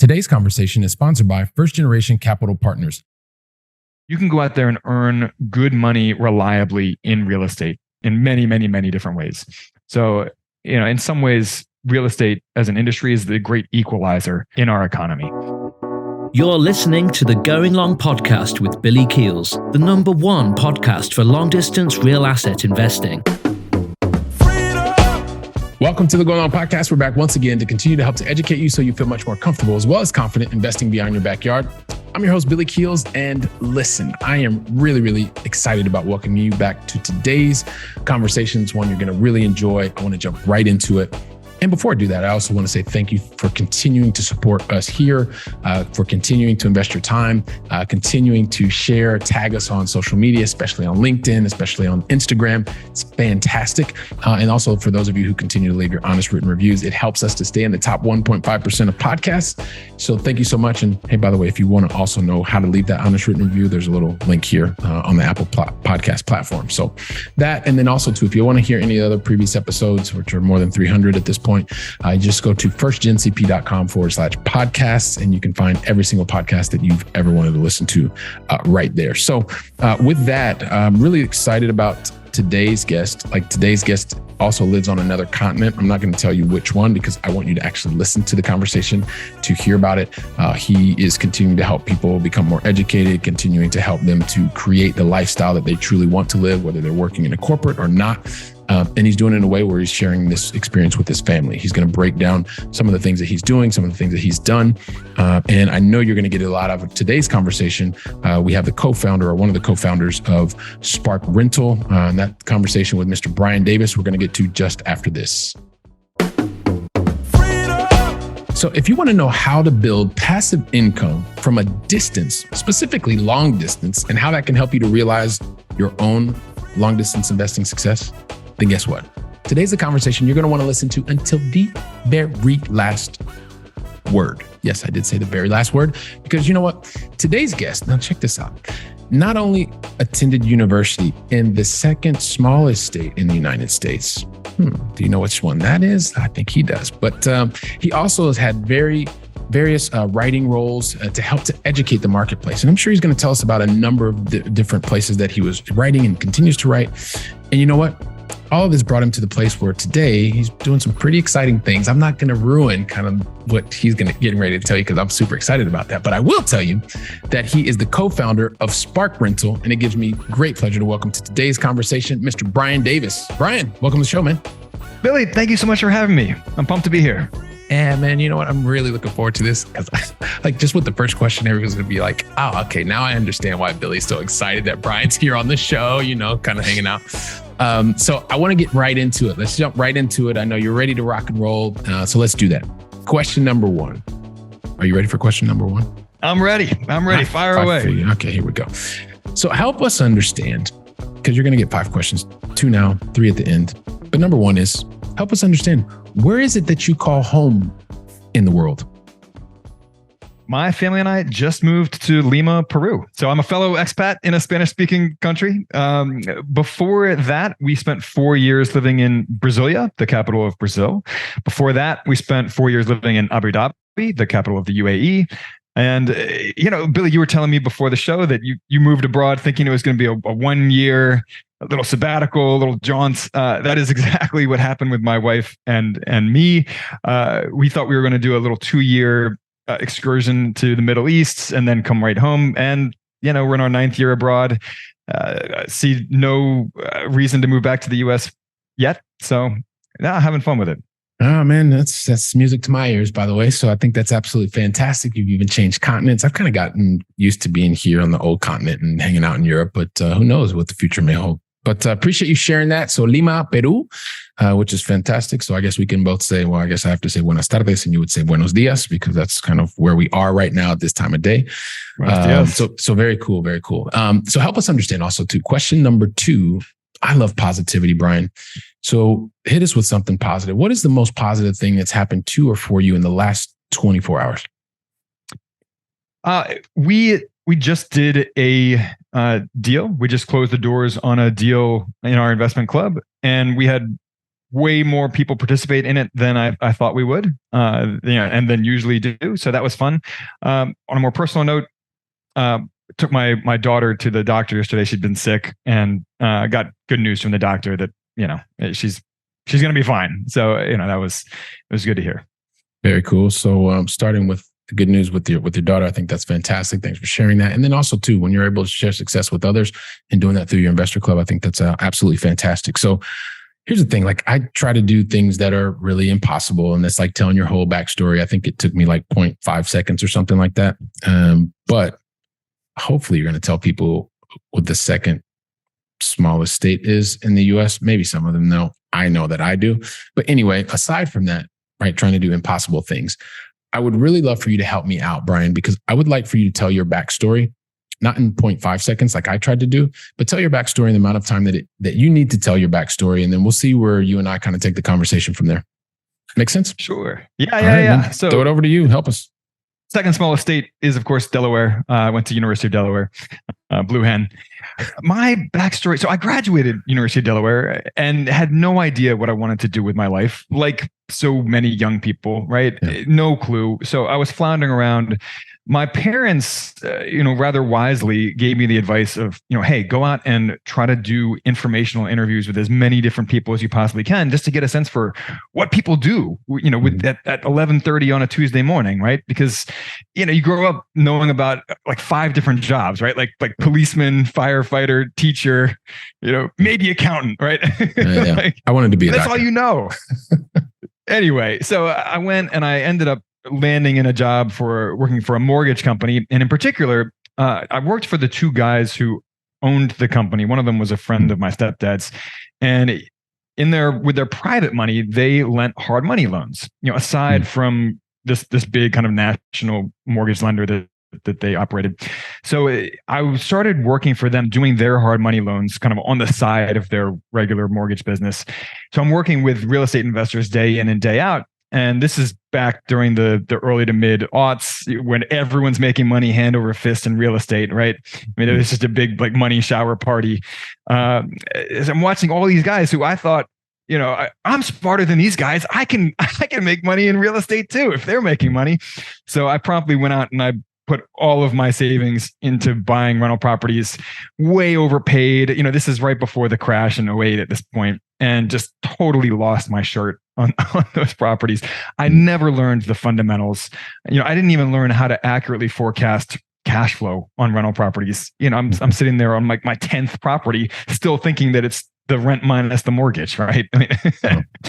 Today's conversation is sponsored by First Generation Capital Partners. You can go out there and earn good money reliably in real estate in many, many, many different ways. So, in some ways, real estate as an industry is the great equalizer in our economy. You're listening to the Going Long podcast with Billy Keels, the #1 podcast for long-distance real asset investing. Welcome to the Going On podcast. We're back once again to continue to help to educate you so you feel much more comfortable as well as confident investing beyond your backyard. I'm your host, Billy Keels, and listen, I am really, really excited about welcoming you back to today's conversation. It's one you're going to really enjoy. I want to jump right into it. And before I do that, I also want to say thank you for continuing to support us here, for continuing to invest your time, continuing to share, tag us on social media, especially on LinkedIn, especially on Instagram. It's fantastic. And also for those of you who continue to leave your honest written reviews, it helps us to stay in the top 1.5% of podcasts. So thank you so much. And hey, by the way, if you want to also know how to leave that honest written review, there's a little link here on the Apple podcast platform. So that, and then also too, if you want to hear any other previous episodes, which are more than 300 at this point, just go to firstgencp.com/podcasts, and you can find every single podcast that you've ever wanted to listen to right there. So with that, I'm really excited about today's guest. Today's guest also lives on another continent. I'm not going to tell you which one because I want you to actually listen to the conversation to hear about it. He is continuing to help people become more educated, continuing to help them to create the lifestyle that they truly want to live, whether they're working in a corporate or not. And he's doing it in a way where he's sharing this experience with his family. He's going to break down some of the things that he's doing, some of the things that he's done. And I know you're going to get a lot out of today's conversation. We have the co-founder or one of the co-founders of Spark Rental. And that conversation with Mr. Brian Davis, we're going to get to just after this. So if you want to know how to build passive income from a distance, specifically long distance, and how that can help you to realize your own long distance investing success, then guess what? Today's the conversation you're going to want to listen to until the very last word. Yes, I did say the very last word, because you know what? Today's guest, now check this out, not only attended university in the second smallest state in the United States. Do you know which one that is? I think he does. But he also has had various writing roles to help to educate the marketplace. And I'm sure he's going to tell us about a number of different places that he was writing and continues to write. And you know what? All of this brought him to the place where today he's doing some pretty exciting things. I'm not going to ruin kind of what he's getting ready to tell you because I'm super excited about that. But I will tell you that he is the co-founder of Spark Rental. And it gives me great pleasure to welcome to today's conversation, Mr. Brian Davis. Brian, welcome to the show, man. Billy, thank you so much for having me. I'm pumped to be here. Yeah, man, you know what? I'm really looking forward to this because just with the first question, everyone's going to be like, oh, okay, now I understand why Billy's so excited that Brian's here on the show, kind of hanging out. So I want to get right into it. Let's jump right into it. I know you're ready to rock and roll. So let's do that. Question number 1. Are you ready for question number 1? I'm ready. Fire away. Okay, here we go. So help us understand, because you're going to get 5 questions, 2 now, 3 at the end. But number 1 is help us understand, where is it that you call home in the world? My family and I just moved to Lima, Peru. So I'm a fellow expat in a Spanish-speaking country. Before that, we spent 4 years living in Brasilia, the capital of Brazil. Before that, we spent 4 years living in Abu Dhabi, the capital of the UAE. And, Billy, you were telling me before the show that you moved abroad thinking it was going to be a 1 year, a little sabbatical, a little jaunts. That is exactly what happened with my wife and me. We thought we were going to do a little 2-year excursion to the Middle East and then come right home. And, we're in our 9th year abroad. See no reason to move back to the US yet. So having fun with it. Oh man, that's music to my ears, by the way. So I think that's absolutely fantastic. You've even changed continents. I've kind of gotten used to being here on the old continent and hanging out in Europe, but who knows what the future may hold. But appreciate you sharing that. So Lima, Peru, which is fantastic. So I guess we can both say, well, I guess I have to say buenas tardes and you would say buenos dias because that's kind of where we are right now at this time of day. So very cool, very cool. So help us understand also too. Question number 2. I love positivity, Brian. So hit us with something positive. What is the most positive thing that's happened to or for you in the last 24 hours? We just did a deal. We just closed the doors on a deal in our investment club, and we had way more people participate in it than I thought we would, and then usually do. So that was fun. On a more personal note, took my daughter to the doctor yesterday. She'd been sick, and got good news from the doctor that she's going to be fine. So it was good to hear. Very cool. So starting with the good news with your daughter, I think that's fantastic. Thanks for sharing that. And then also too, when you're able to share success with others and doing that through your investor club, I think that's absolutely fantastic. So here's the thing, like I try to do things that are really impossible. And that's like telling your whole backstory. I think it took me like 0.5 seconds or something like that. But hopefully you're going to tell people what the second smallest state is in the US. Maybe some of them know. I know that I do. But anyway, aside from that, right, trying to do impossible things, I would really love for you to help me out, Brian, because I would like for you to tell your backstory, not in 0.5 seconds like I tried to do, but tell your backstory in the amount of time that you need to tell your backstory. And then we'll see where you and I kind of take the conversation from there. Make sense? Sure. Yeah. So throw it over to you. Help us. Second smallest state is, of course, Delaware. I went to University of Delaware, Blue Hen. My backstory. So I graduated University of Delaware and had no idea what I wanted to do with my life. Like so many young people, right? Yeah. No clue. So I was floundering around. My parents, rather wisely gave me the advice of, hey, go out and try to do informational interviews with as many different people as you possibly can, just to get a sense for what people do, with at 11:30 on a Tuesday morning, right? Because, you grow up knowing about like 5 different jobs, right? Like policeman, firefighter, teacher, maybe accountant, right? Yeah. Like, I wanted to be a that's doctor. All you know. Anyway, so I went and I ended up landing in a job working for a mortgage company. And in particular, I worked for the 2 guys who owned the company. One of them was a friend of my stepdad's. And with their private money, they lent hard money loans, aside from this big kind of national mortgage lender that they operated. So I started working for them, doing their hard money loans kind of on the side of their regular mortgage business. So I'm working with real estate investors day in and day out. And this is back during the early to mid aughts when everyone's making money hand over fist in real estate, right? I mean, it was just a big like money shower party. As I'm watching all these guys who I thought, I'm smarter than these guys. I can make money in real estate too if they're making money. So I promptly went out and I put all of my savings into buying rental properties, way overpaid. This is right before the crash in 2008 at this point, and just totally lost my shirt on those properties. I never learned the fundamentals. I didn't even learn how to accurately forecast cash flow on rental properties. I'm sitting there on like my 10th property, still thinking that it's the rent minus the mortgage, right? I mean,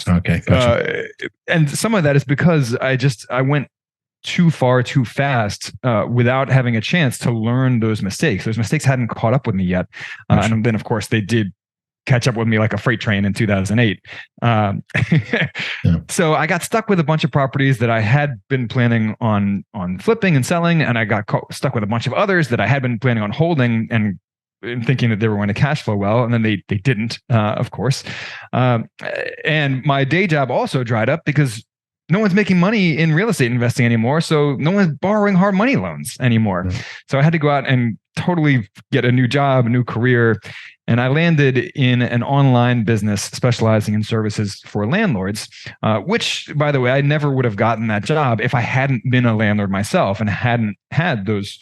okay. Gotcha. And some of that is because I went too far too fast without having a chance to learn those mistakes. Those mistakes hadn't caught up with me yet. And then, of course, they did catch up with me like a freight train in 2008. So I got stuck with a bunch of properties that I had been planning on flipping and selling, and I got stuck with a bunch of others that I had been planning on holding and thinking that they were going to cash flow well, and then they didn't, of course. And my day job also dried up because no one's making money in real estate investing anymore. So no one's borrowing hard money loans anymore. Right. So I had to go out and totally get a new job, a new career. And I landed in an online business specializing in services for landlords, which, by the way, I never would have gotten that job if I hadn't been a landlord myself and hadn't had those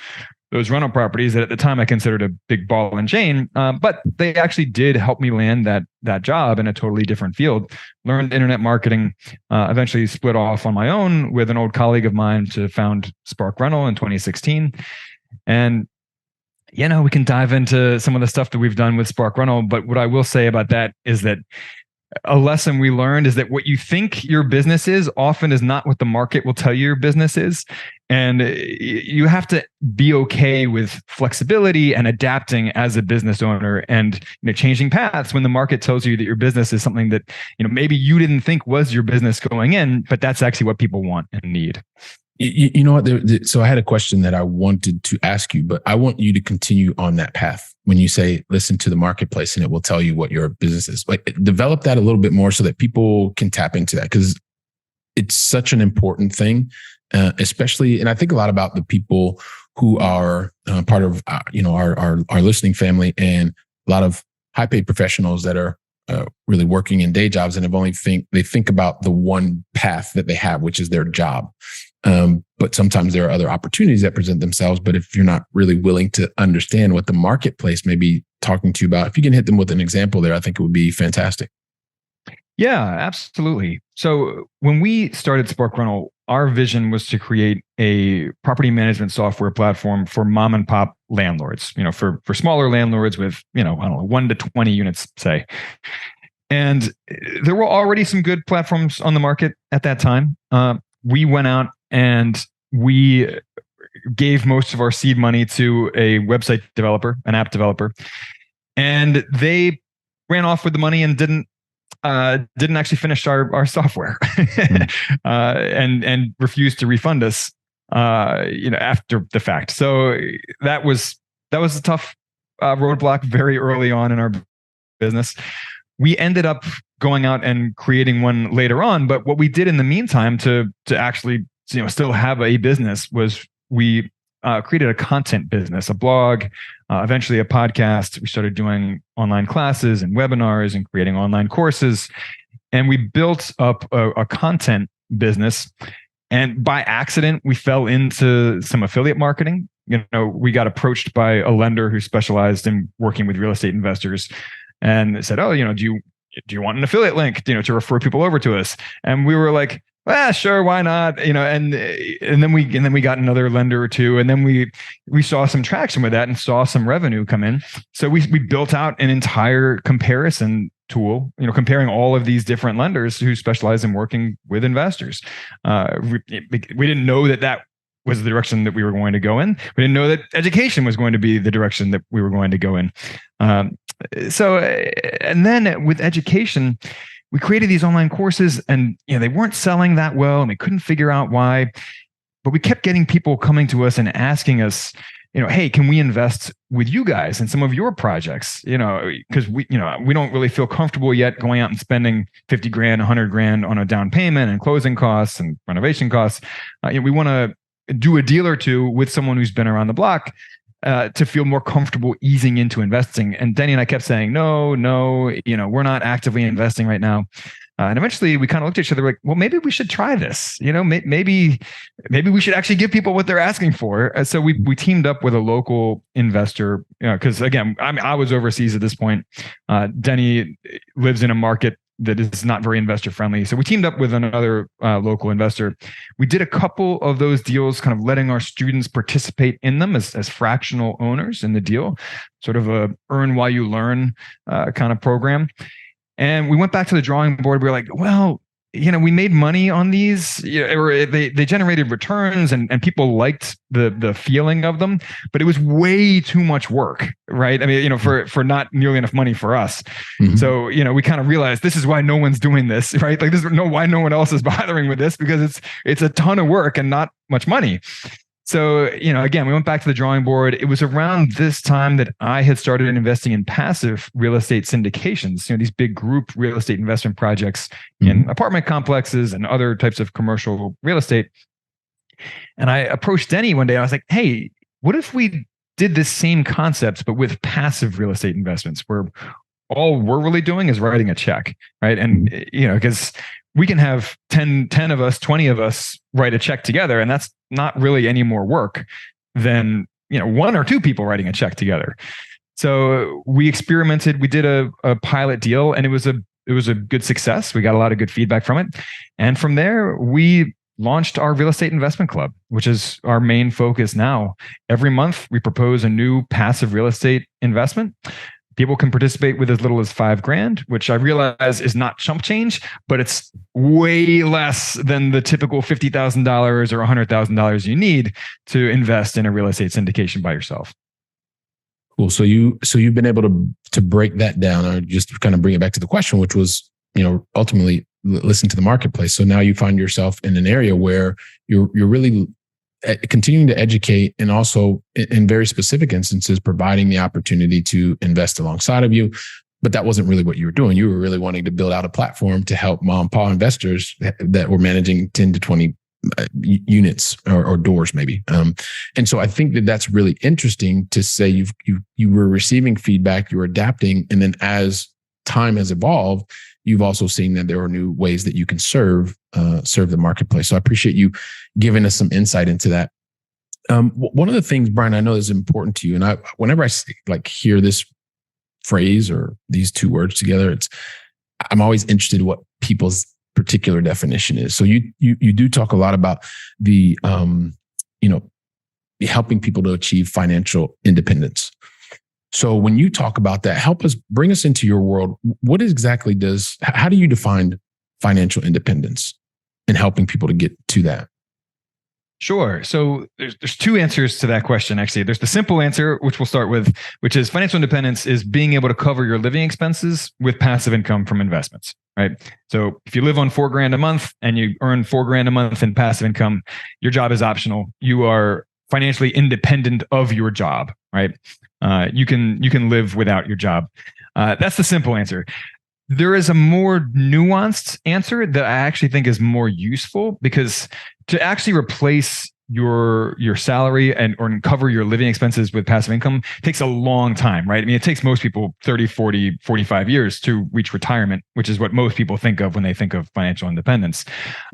rental properties that at the time I considered a big ball and chain. But they actually did help me land that job in a totally different field. Learned internet marketing, eventually split off on my own with an old colleague of mine to found Spark Rental in 2016. And we can dive into some of the stuff that we've done with Spark Rental. But what I will say about that is that a lesson we learned is that what you think your business is often is not what the market will tell you your business is. And you have to be okay with flexibility and adapting as a business owner and changing paths when the market tells you that your business is something that maybe you didn't think was your business going in, but that's actually what people want and need. You know what? So I had a question that I wanted to ask you, but I want you to continue on that path. When you say, listen to the marketplace and it will tell you what your business is, like develop that a little bit more so that people can tap into that, because it's such an important thing, especially. And I think a lot about the people who are part of, our listening family, and a lot of high paid professionals that are really working in day jobs and they think about the one path that they have, which is their job. But sometimes there are other opportunities that present themselves. But if you're not really willing to understand what the marketplace may be talking to you about, if you can hit them with an example there, I think it would be fantastic. Yeah, absolutely. So when we started Spark Rental, our vision was to create a property management software platform for mom and pop landlords, for smaller landlords with, 1 to 20 units, say. And there were already some good platforms on the market at that time. We went out and we gave most of our seed money to a website developer, an app developer, and they ran off with the money and didn't actually finish our software and refused to refund us after the fact. So that was a tough roadblock very early on in our business. We ended up going out and creating one later on, but what we did in the meantime to actually still have a business was we created a content business, a blog, eventually a podcast. We started doing online classes and webinars and creating online courses. And we built up a content business. And by accident, we fell into some affiliate marketing. We got approached by a lender who specialized in working with real estate investors and said, "Oh, do you want an affiliate link, to refer people over to us?" And we were like, sure, why not? And then we got another lender or two, and then we saw some traction with that and saw some revenue come in. So we built out an entire comparison tool, comparing all of these different lenders who specialize in working with investors. We didn't know that was the direction that we were going to go in. We didn't know that education was going to be the direction that we were going to go in. And then with education, we created these online courses and they weren't selling that well and we couldn't figure out why, but we kept getting people coming to us and asking us, hey, can we invest with you guys in some of your projects? Because we don't really feel comfortable yet going out and spending 50 grand, 100 grand on a down payment and closing costs and renovation costs. We want to do a deal or two with someone who's been around the block to feel more comfortable easing into investing. And Denny and I kept saying, no, we're not actively investing right now. And eventually we kind of looked at each other like, well, maybe we should try this. Maybe we should actually give people what they're asking for. So we teamed up with a local investor, because again, I was overseas at this point. Denny lives in a market that is not very investor friendly. So we teamed up with another local investor. We did a couple of those deals, kind of letting our students participate in them as fractional owners in the deal, sort of a earn while you learn kind of program. And we went back to the drawing board. We were like, well, we made money on these, they generated returns and people liked the feeling of them, but it was way too much work, right? I mean, for not nearly enough money for us. Mm-hmm. So, we kind of realized this is why no one's doing this, right? Like why no one else is bothering with this, because it's a ton of work and not much money. So, again, we went back to the drawing board. It was around this time that I had started investing in passive real estate syndications, these big group real estate investment projects in apartment complexes and other types of commercial real estate. And I approached Denny one day. I was like, hey, what if we did the same concepts, but with passive real estate investments where all we're really doing is writing a check, right? And, because we can have 10 of us, 20 of us write a check together, and that's not really any more work than, one or two people writing a check together. So we experimented, we did a pilot deal, and it was a good success. We got a lot of good feedback from it. And from there, we launched our real estate investment club, which is our main focus now. Every month, we propose a new passive real estate investment. People can participate with as little as $5,000, which I realize is not chump change, but it's way less than the typical $50,000 or $100,000 you need to invest in a real estate syndication by yourself. Cool. So you've been able to break that down, or just kind of bring it back to the question, which was, ultimately listen to the marketplace. So now you find yourself in an area where you're really continuing to educate, and also in very specific instances, providing the opportunity to invest alongside of you. But that wasn't really what you were doing. You were really wanting to build out a platform to help mom and pop investors that were managing 10 to 20 units or doors maybe. And so I think that's really interesting to say you were receiving feedback, you were adapting, and then as time has evolved, you've also seen that there are new ways that you can serve the marketplace. So I appreciate you giving us some insight into that. One of the things, Brian, I know is important to you, and whenever I hear this phrase or these two words together, I'm always interested in what people's particular definition is. So you do talk a lot about the helping people to achieve financial independence. So when you talk about that, bring us into your world. How do you define financial independence and helping people to get to that? Sure. So there's two answers to that question, actually. There's the simple answer, which we'll start with, which is financial independence is being able to cover your living expenses with passive income from investments, right? So if you live on $4,000 a month and you earn $4,000 a month in passive income, your job is optional. You are financially independent of your job, right? You can live without your job. That's the simple answer. There is a more nuanced answer that I actually think is more useful, because to actually replace your salary or cover your living expenses with passive income takes a long time, right? I mean, it takes most people 30, 40, 45 years to reach retirement, which is what most people think of when they think of financial independence.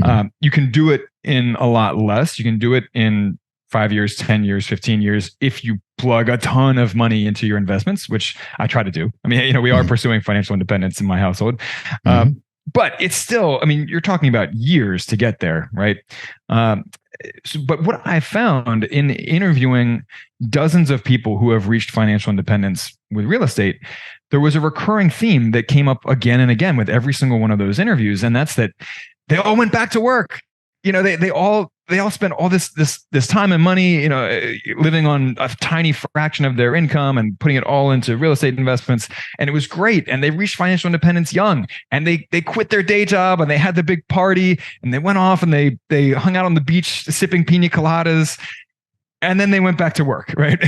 Mm-hmm. You can do it in a lot less. You can do it in 5 years, 10 years, 15 years, if you plug a ton of money into your investments, which I try to do. I mean, we are pursuing financial independence in my household. But it's still, I mean, you're talking about years to get there, right? But what I found in interviewing dozens of people who have reached financial independence with real estate, there was a recurring theme that came up again and again with every single one of those interviews. And that's that they all went back to work. They all spent all this time and money, living on a tiny fraction of their income and putting it all into real estate investments. And it was great. And they reached financial independence young, and they quit their day job, and they had the big party, and they went off and they hung out on the beach sipping pina coladas. And then they went back to work, right?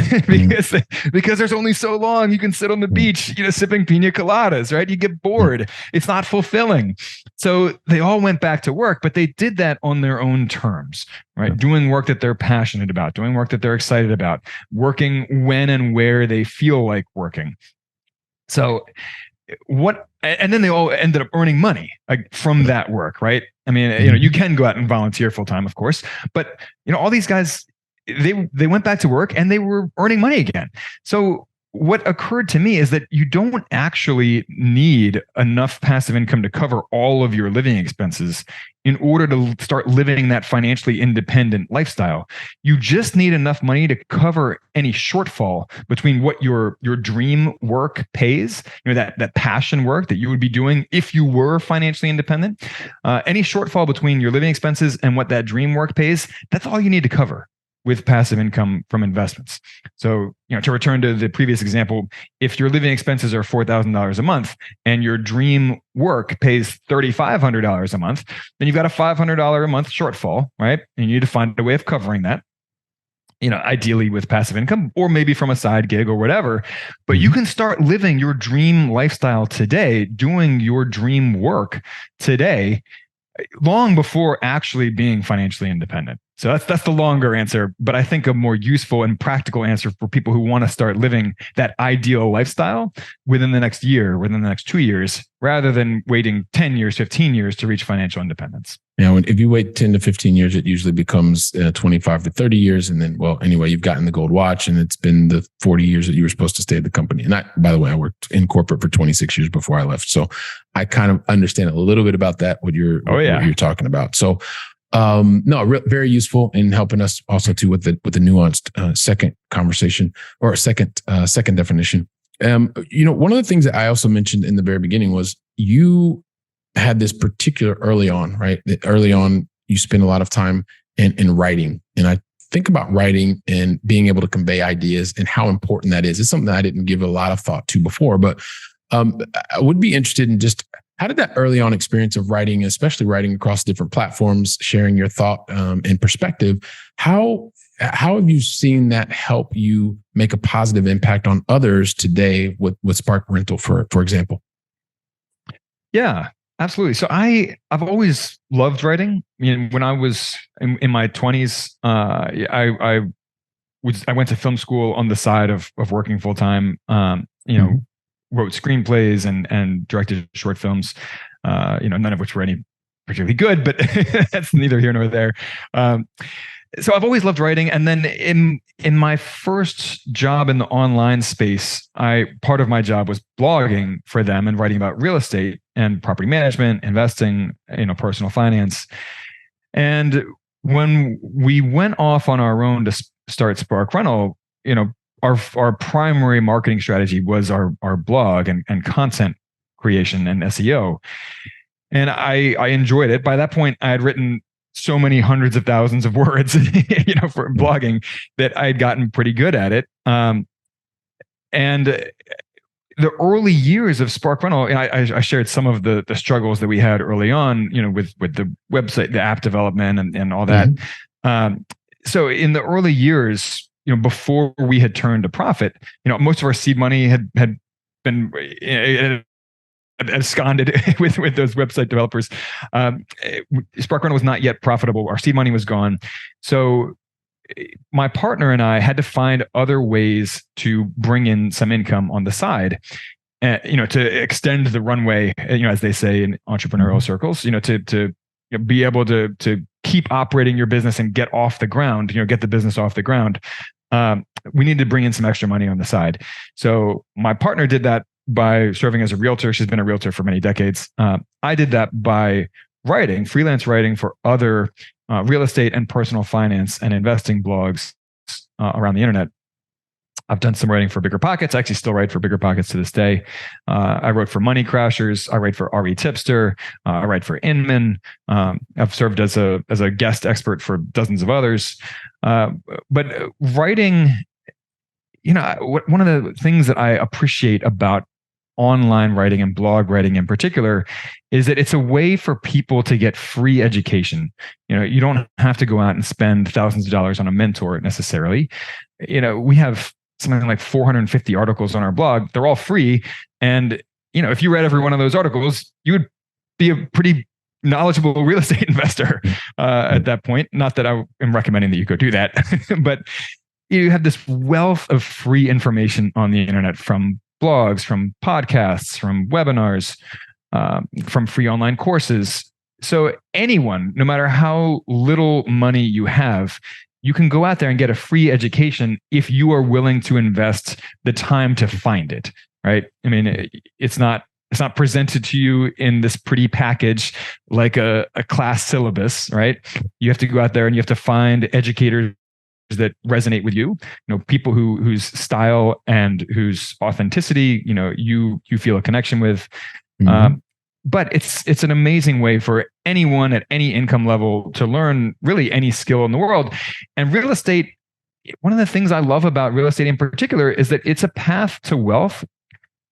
because there's only so long you can sit on the beach, sipping pina coladas, right? You get bored. It's not fulfilling. So they all went back to work, but they did that on their own terms, right? Doing work that they're passionate about, doing work that they're excited about, working when and where they feel like working. So and then they all ended up earning money from that work, right? I mean, you can go out and volunteer full time, of course, but all these guys, they went back to work and they were earning money again. So what occurred to me is that you don't actually need enough passive income to cover all of your living expenses in order to start living that financially independent lifestyle. You just need enough money to cover any shortfall between what your dream work pays, that passion work that you would be doing if you were financially independent. Any shortfall between your living expenses and what that dream work pays, that's all you need to cover with passive income from investments. So, to return to the previous example, if your living expenses are $4,000 a month and your dream work pays $3,500 a month, then you've got a $500 a month shortfall, right? And you need to find a way of covering that, ideally with passive income or maybe from a side gig or whatever. But you can start living your dream lifestyle today, doing your dream work today, long before actually being financially independent. So that's the longer answer, but I think a more useful and practical answer for people who want to start living that ideal lifestyle within the next year, within the next 2 years, rather than waiting 10 years, 15 years to reach financial independence. Now, if you wait 10 to 15 years, it usually becomes 25 to 30 years. And then, you've gotten the gold watch, and it's been the 40 years that you were supposed to stay at the company. And by the way, I worked in corporate for 26 years before I left. So I kind of understand a little bit about that, what you're talking about. So very useful in helping us also too with the nuanced second conversation or second definition. One of the things that I also mentioned in the very beginning was you had this particular early on, right? Early on, you spend a lot of time in writing, and I think about writing and being able to convey ideas and how important that is. It's something that I didn't give a lot of thought to before, but I would be interested in just how did that early on experience of writing, especially writing across different platforms, sharing your thought and perspective, how have you seen that help you make a positive impact on others today with Spark Rental, for example? Yeah, absolutely. So I've always loved writing. When I was in my 20s, I went to film school on the side of working full time. wrote screenplays and directed short films, none of which were any particularly good, but that's neither here nor there. So I've always loved writing. And then in my first job in the online space, part of my job was blogging for them and writing about real estate and property management, investing, personal finance. And when we went off on our own to start Spark Rental, our primary marketing strategy was our blog and content creation and SEO. And I enjoyed it. By that point, I had written so many hundreds of thousands of words, for blogging, that I had gotten pretty good at it. And the early years of Spark Rental, and I shared some of the struggles that we had early on, with the website, the app development, and all that. Mm-hmm. So in the early years, before we had turned a profit, most of our seed money had been absconded with those website developers. Spark Rental was not yet profitable. Our seed money was gone. So my partner and I had to find other ways to bring in some income on the side, to extend the runway, as they say in entrepreneurial circles, to be able to keep operating your business and get off the ground, get the business off the ground. We needed to bring in some extra money on the side. So my partner did that by serving as a realtor. She's been a realtor for many decades. I did that by freelance writing for other real estate and personal finance and investing blogs around the internet. I've done some writing for Bigger Pockets. I actually still write for Bigger Pockets to this day. I wrote for Money Crashers. I write for RE Tipster. I write for Inman. I've served as a guest expert for dozens of others. But writing, one of the things that I appreciate about online writing and blog writing in particular is that it's a way for people to get free education. You don't have to go out and spend thousands of dollars on a mentor necessarily. We have something like 450 articles on our blog. They're all free. And, if you read every one of those articles, you would be a pretty knowledgeable real estate investor at that point. Not that I am recommending that you go do that, but you have this wealth of free information on the internet, from blogs, from podcasts, from webinars, from free online courses. So anyone, no matter how little money you have, you can go out there and get a free education if you are willing to invest the time to find it, right? I mean, it's not presented to you in this pretty package like a class syllabus, right? You have to go out there and you have to find educators that resonate with you, people whose style and whose authenticity, you feel a connection with. Mm-hmm. But it's an amazing way for anyone at any income level to learn really any skill in the world. And real estate, one of the things I love about real estate in particular is that it's a path to wealth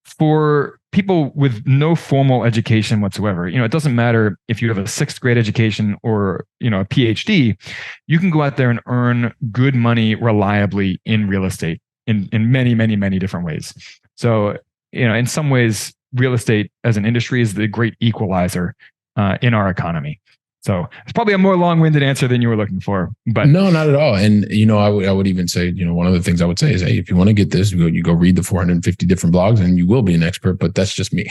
for people with no formal education whatsoever. It doesn't matter if you have a 6th grade education or, a PhD, you can go out there and earn good money reliably in real estate in many, many, many different ways. So, in some ways, real estate as an industry is the great equalizer in our economy. So it's probably a more long-winded answer than you were looking for, but no, not at all. And I would even say, one of the things I would say is, hey, if you want to get this, you go read the 450 different blogs, and you will be an expert. But that's just me.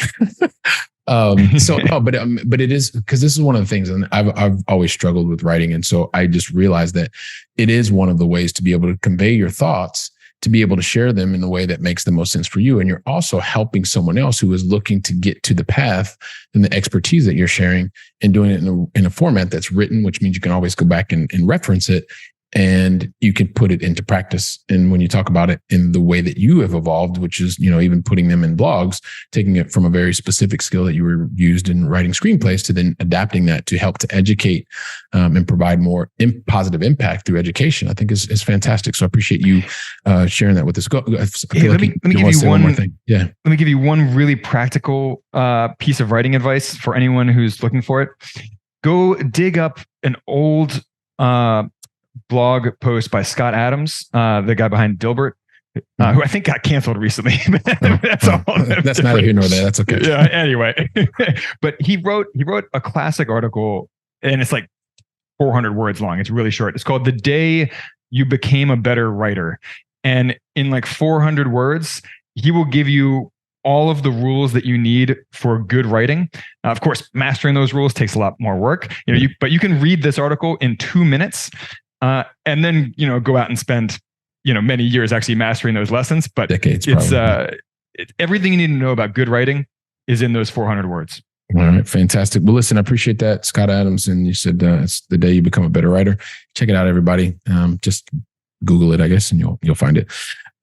But it is, because this is one of the things, and I've always struggled with writing, and so I just realized that it is one of the ways to be able to convey your thoughts, to be able to share them in the way that makes the most sense for you. And you're also helping someone else who is looking to get to the path and the expertise that you're sharing, and doing it in a format that's written, which means you can always go back and reference it, and you can put it into practice. And when you talk about it in the way that you have evolved, which is, even putting them in blogs, taking it from a very specific skill that you were used in writing screenplays to then adapting that to help to educate and provide more positive impact through education, I think is fantastic. So I appreciate you sharing that with us. Let me give you one more thing. Yeah. Let me give you one really practical piece of writing advice for anyone who's looking for it. Go dig up an old blog post by Scott Adams, the guy behind Dilbert, who I think got canceled recently. That's all. That's neither here nor there. That's okay. Yeah. Anyway, but he wrote a classic article, and it's like 400 words long. It's really short. It's called "The Day You Became a Better Writer," and in like 400 words, he will give you all of the rules that you need for good writing. Of course, mastering those rules takes a lot more work. But you can read this article in 2 minutes, and then go out and spend many years actually mastering those lessons. But decades. Everything you need to know about good writing is in those 400 words. All right, fantastic. Well, listen, I appreciate that, Scott Adams. And you said it's the day you become a better writer. Check it out, everybody. Just Google it, I guess, and you'll find it.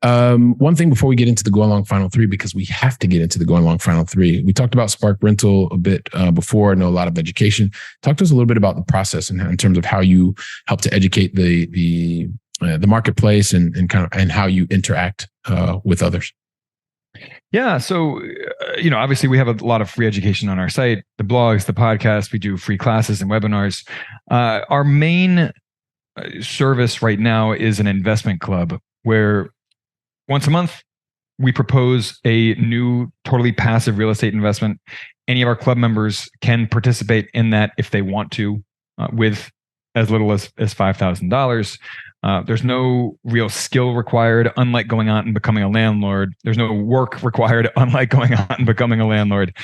One thing before we get into the Going Long Final Three, because we have to get into the Going Long Final Three. We talked about Spark Rental a bit before. I know a lot of education. Talk to us a little bit about the process and in terms of how you help to educate the marketplace and how you interact with others. Yeah. So, obviously we have a lot of free education on our site, the blogs, the podcast. We do free classes and webinars. Our main service right now is an investment club where once a month we propose a new totally passive real estate investment. Any of our club members can participate in that if they want to, with as little as $5,000. There's no real skill required, unlike going out and becoming a landlord. There's no work required, unlike going out and becoming a landlord.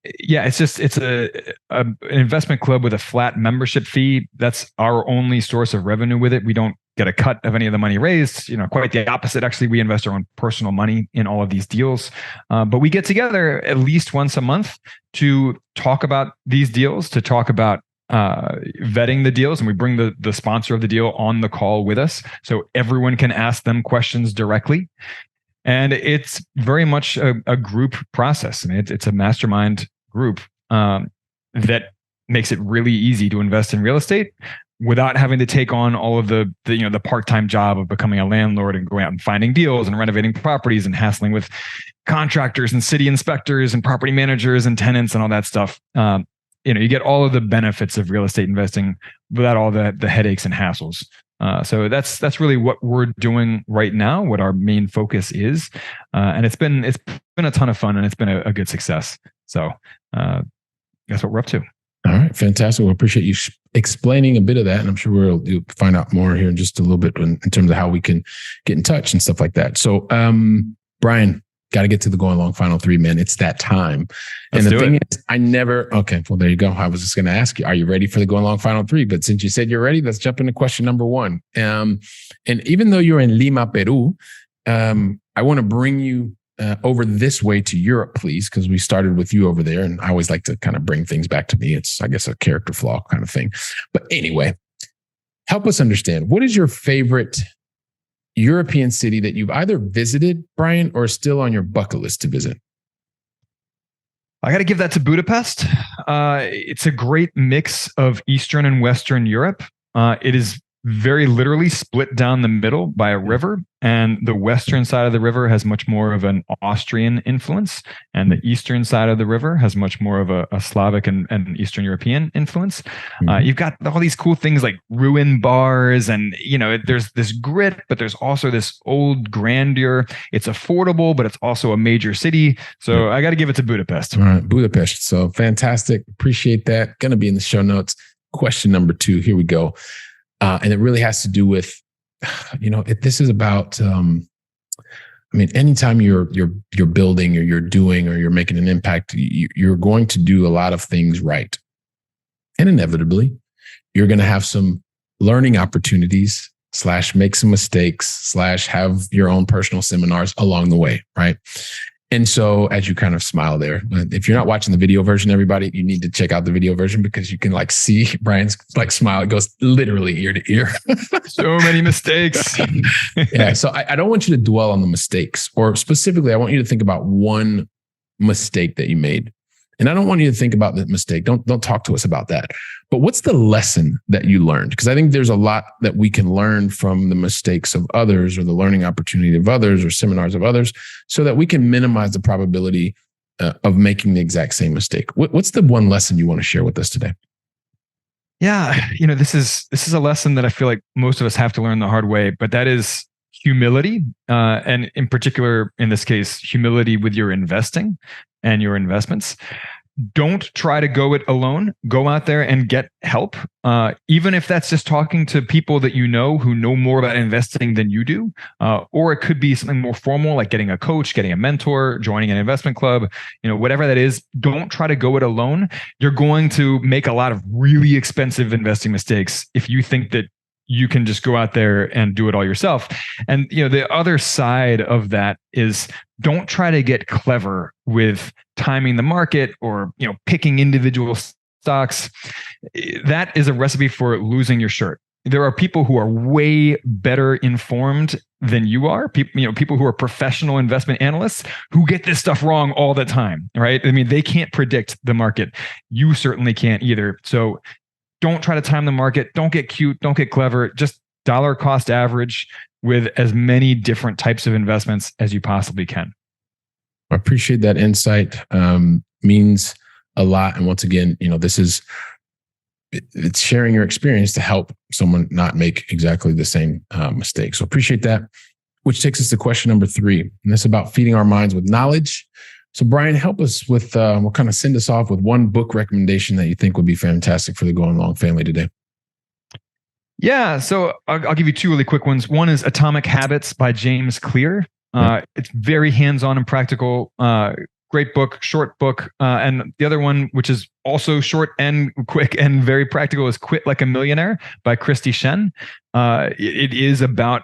It's an investment club with a flat membership fee. That's our only source of revenue with it. We don't get a cut of any of the money raised. Quite the opposite. Actually, we invest our own personal money in all of these deals. But we get together at least once a month to talk about these deals, to talk about vetting the deals, and we bring the sponsor of the deal on the call with us so everyone can ask them questions directly. And it's very much a group process. I mean, it's a mastermind group that makes it really easy to invest in real estate without having to take on all of the part-time job of becoming a landlord and going out and finding deals and renovating properties and hassling with contractors and city inspectors and property managers and tenants and all that stuff. You get all of the benefits of real estate investing without all the headaches and hassles. So that's really what we're doing right now, what our main focus is. And it's been a ton of fun, and it's been a good success. So that's what we're up to. All right, fantastic. Well, appreciate you explaining a bit of that. And I'm sure we'll find out more here in just a little bit in terms of how we can get in touch and stuff like that. So, Brian, got to get to the Going Long Final Three, man. It's that time. And the thing is, okay, well, there you go. I was just going to ask you, are you ready for the Going Long Final Three? But since you said you're ready, let's jump into question number one. And even though you're in Lima, Peru, I want to bring you over this way to Europe, please, because we started with you over there. And I always like to kind of bring things back to me. It's, I guess, a character flaw kind of thing. But anyway, help us understand, what is your favorite European city that you've either visited, Brian, or still on your bucket list to visit? I got to give that to Budapest. It's a great mix of Eastern and Western Europe. It is very literally split down the middle by a river, and the western side of the river has much more of an Austrian influence, and the eastern side of the river has much more of a Slavic and Eastern European influence. You've got all these cool things like ruin bars, and there's this grit, but there's also this old grandeur. It's affordable, but it's also a major city. So I got to give it to Budapest. All right, Budapest. So fantastic. Appreciate that. Going to be in the show notes. Question number 2. Here we go. And it really has to do with, this is about, anytime you're building or you're doing or you're making an impact, you're going to do a lot of things right. And inevitably, you're going to have some learning opportunities / make some mistakes / have your own personal seminars along the way, right? And so as you kind of smile there, if you're not watching the video version, everybody, you need to check out the video version because you can see Brian's smile. It goes literally ear to ear. So many mistakes. Yeah. So I don't want you to dwell on the mistakes, or specifically, I want you to think about one mistake that you made. And I don't want you to think about the mistake. Don't talk to us about that. But what's the lesson that you learned? Because I think there's a lot that we can learn from the mistakes of others or the learning opportunity of others or seminars of others so that we can minimize the probability of making the exact same mistake. What's the one lesson you want to share with us today? Yeah, this is a lesson that I feel like most of us have to learn the hard way, but that is humility. And in particular, in this case, humility with your investing and your investments. don't try to go it alone. Go out there and get help. Even if that's just talking to people that you know who know more about investing than you do. Or it could be something more formal, like getting a coach, getting a mentor, joining an investment club, whatever that is. Don't try to go it alone. You're going to make a lot of really expensive investing mistakes if you think that you can just go out there and do it all yourself. And the other side of that is, don't try to get clever with timing the market or picking individual stocks. That is a recipe for losing your shirt. There are people who are way better informed than you are. People who are professional investment analysts who get this stuff wrong all the time, right? I mean, they can't predict the market. You certainly can't either. So don't try to time the market. Don't get cute. Don't get clever. Just dollar cost average with as many different types of investments as you possibly can. I appreciate that insight. Means a lot. And once again, it's sharing your experience to help someone not make exactly the same mistake. So appreciate that, which takes us to question number 3. And that's about feeding our minds with knowledge. So Brian, help us with, we'll kind of send us off with one book recommendation that you think would be fantastic for the Going Long family today. Yeah. So I'll give you 2 really quick ones. One is Atomic Habits by James Clear. It's very hands-on and practical. Great book, short book. And the other one, which is also short and quick and very practical, is Quit Like a Millionaire by Christy Shen. It is about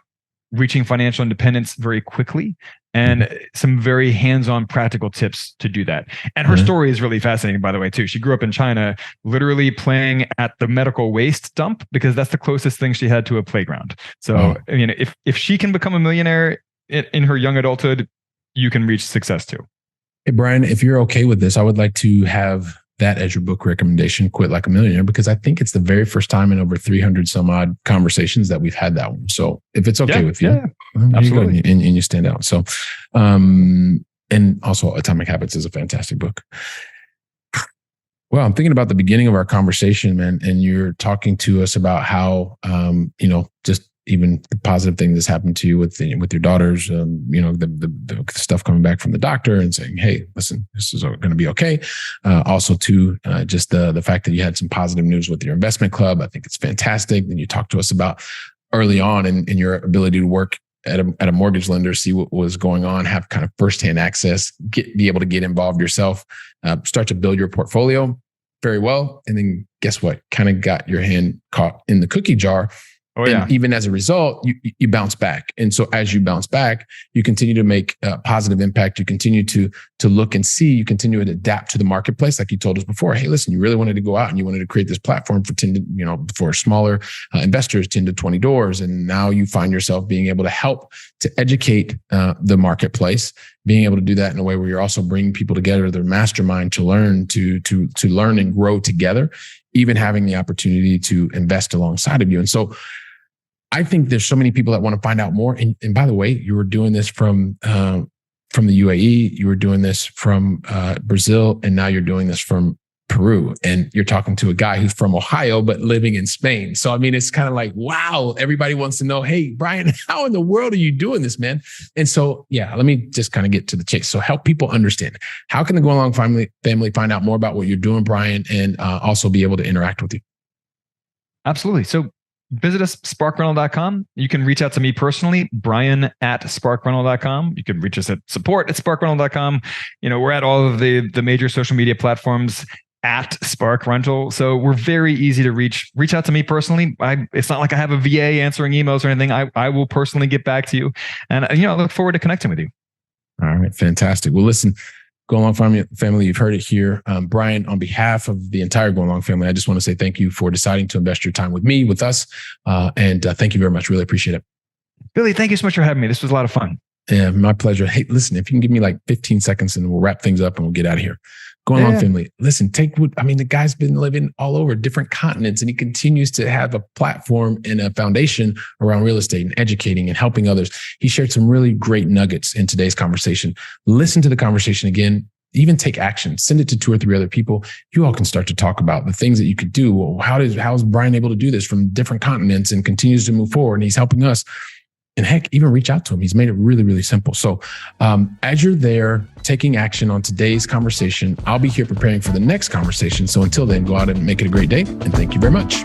reaching financial independence very quickly and some very hands-on practical tips to do that. And her story is really fascinating, by the way, too. She grew up in China, literally playing at the medical waste dump because that's the closest thing she had to a playground. So, I mean, if she can become a millionaire in her young adulthood, you can reach success too. Hey, Brian, if you're okay with this, I would like to have that as your book recommendation, Quit Like a Millionaire, because I think it's the very first time in over 300 some odd conversations that we've had that one. So if it's okay with you, absolutely. And you stand out. So, and also Atomic Habits is a fantastic book. Well, I'm thinking about the beginning of our conversation, man, and you're talking to us about how, just even the positive thing that's happened to you with your daughters, the stuff coming back from the doctor and saying, hey, listen, this is going to be okay. Also too, just the fact that you had some positive news with your investment club. I think it's fantastic. Then you talked to us about early on in your ability to work at a mortgage lender, see what was going on, have kind of firsthand access, be able to get involved yourself, start to build your portfolio very well. And then guess what? Kind of got your hand caught in the cookie jar. Oh, yeah. And even as a result, you bounce back. And so as you bounce back, you continue to make a positive impact. You continue to look and see, you continue to adapt to the marketplace. Like you told us before, hey, listen, you really wanted to go out and you wanted to create this platform for for smaller investors, 10 to 20 doors. And now you find yourself being able to help to educate the marketplace, being able to do that in a way where you're also bringing people together, their mastermind to learn, to learn and grow together, even having the opportunity to invest alongside of you. And so I think there's so many people that want to find out more. And by the way, you were doing this from the UAE, you were doing this from Brazil, and now you're doing this from Peru. And you're talking to a guy who's from Ohio, but living in Spain. So, I mean, it's kind of like, wow, everybody wants to know, hey, Brian, how in the world are you doing this, man? And so, yeah, let me just kind of get to the chase. So help people understand, how can the Go Along family find out more about what you're doing, Brian, and also be able to interact with you? Absolutely. So visit us, sparkrental.com. You can reach out to me personally, brian@sparkrental.com. You can reach us at support@sparkrental.com. We're at all of the major social media platforms at Spark Rental. So we're very easy to reach. Reach out to me personally. It's not like I have a VA answering emails or anything. I will personally get back to you. And, I look forward to connecting with you. All right. Fantastic. Well, listen, Go Along family, you've heard it here. Brian, on behalf of the entire Go Along family, I just want to say thank you for deciding to invest your time with me, with us. And thank you very much. Really appreciate it. Billy, thank you so much for having me. This was a lot of fun. Yeah, my pleasure. Hey, listen, if you can give me like 15 seconds and we'll wrap things up and we'll get out of here. Go Along family, listen, the guy's been living all over different continents and he continues to have a platform and a foundation around real estate and educating and helping others. He shared some really great nuggets in today's conversation. Listen to the conversation again, even take action, send it to 2 or 3 other people. You all can start to talk about the things that you could do. Well, how is Brian able to do this from different continents and continues to move forward? And he's helping us. And heck, even reach out to him. He's made it really, really simple. So as you're there taking action on today's conversation, I'll be here preparing for the next conversation. So until then, go out and make it a great day. And thank you very much.